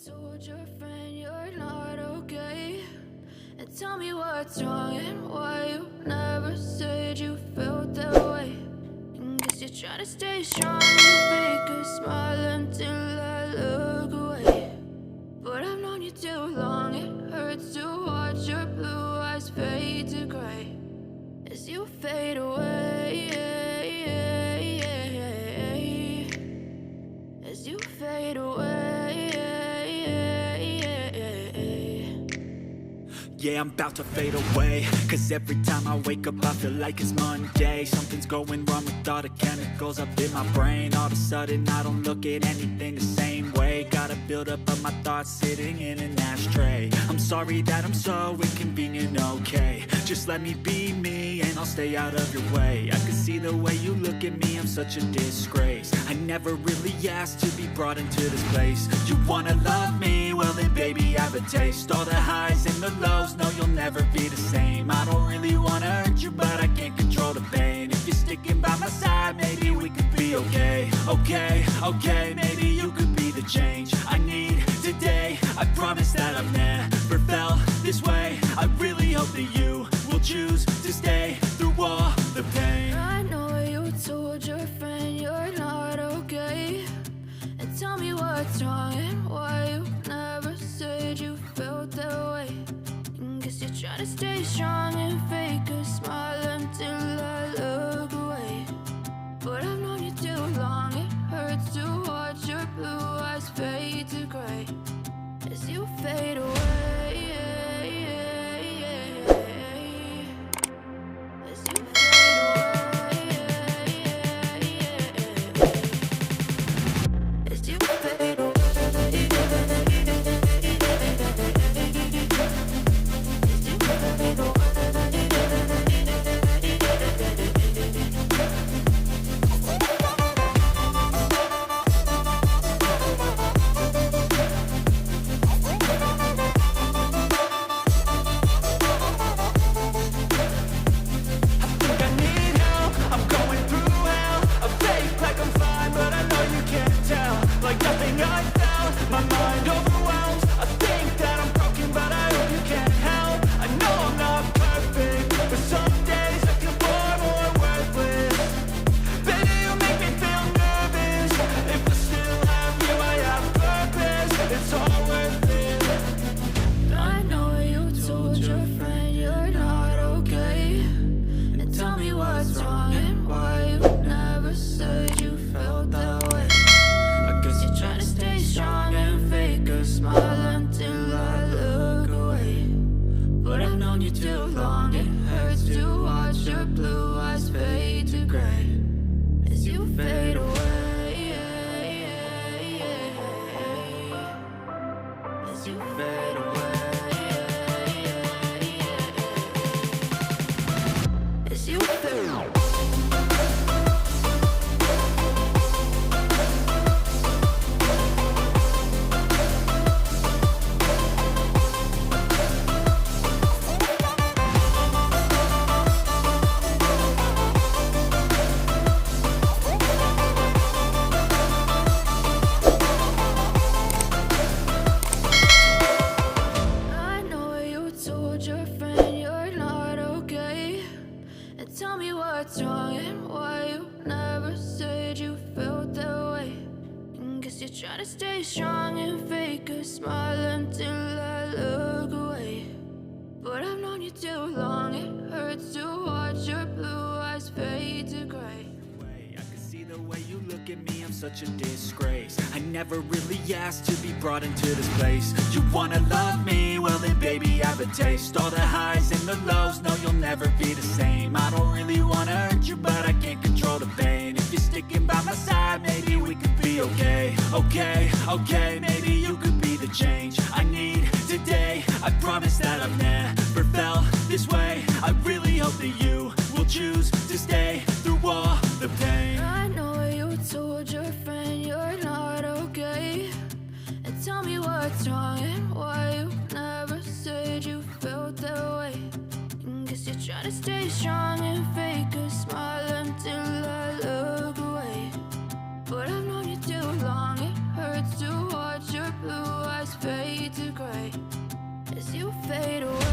told your friend you're not okay? And tell me what's wrong and why you never said you felt that way. And guess you're trying to stay strong and fake a smile until I look away. But I've known you too long, it hurts to watch your blue eyes fade to gray as you fade away. As you fade away. Yeah, I'm about to fade away, cause every time I wake up I feel like it's Monday. Something's going wrong with all the chemicals up in my brain. All of a sudden I don't look at anything the same way. Got a buildup of my thoughts sitting in an ashtray. I'm sorry that I'm so inconvenient, okay? Just let me be me and I'll stay out of your way. I can see the way you look at me, I'm such a disgrace. I never really asked to be brought into this place. You wanna love me? Well then baby I have a taste. All the highs and the lows, no you'll never be the same. I don't really wanna hurt you but I can't control the pain. If you're sticking by my side maybe we could be okay. Okay, maybe you could be the change I need today. I promise that I've never felt this way. I really hope that you will choose to stay through all the pain. I know you told your friend you're not okay. And tell me what's wrong and why you never said you felt that way. And guess you're trying to stay strong and fake a smile until I look away. But I've known you too long, it hurts to watch your blue eyes fade to gray as you fade away. As you fade away. As you fade away. Such a disgrace. I never really asked to be brought into this place. You wanna love me? Well then baby I have a taste. All the highs and the lows, no you'll never be the same. I don't really wanna hurt you but I can't control the pain. If you're sticking by my side maybe we could be okay. Okay, maybe you could be the change I need today. I promise that I've never felt this way. I really hope that you will choose to stay through all the pain. I know you told your friend you're not okay. And tell me what's wrong and why you never said you felt that way. And guess you're trying to stay strong and fake a smile until I look away. But I've known you too long, it hurts to watch your blue eyes to gray as you fade away.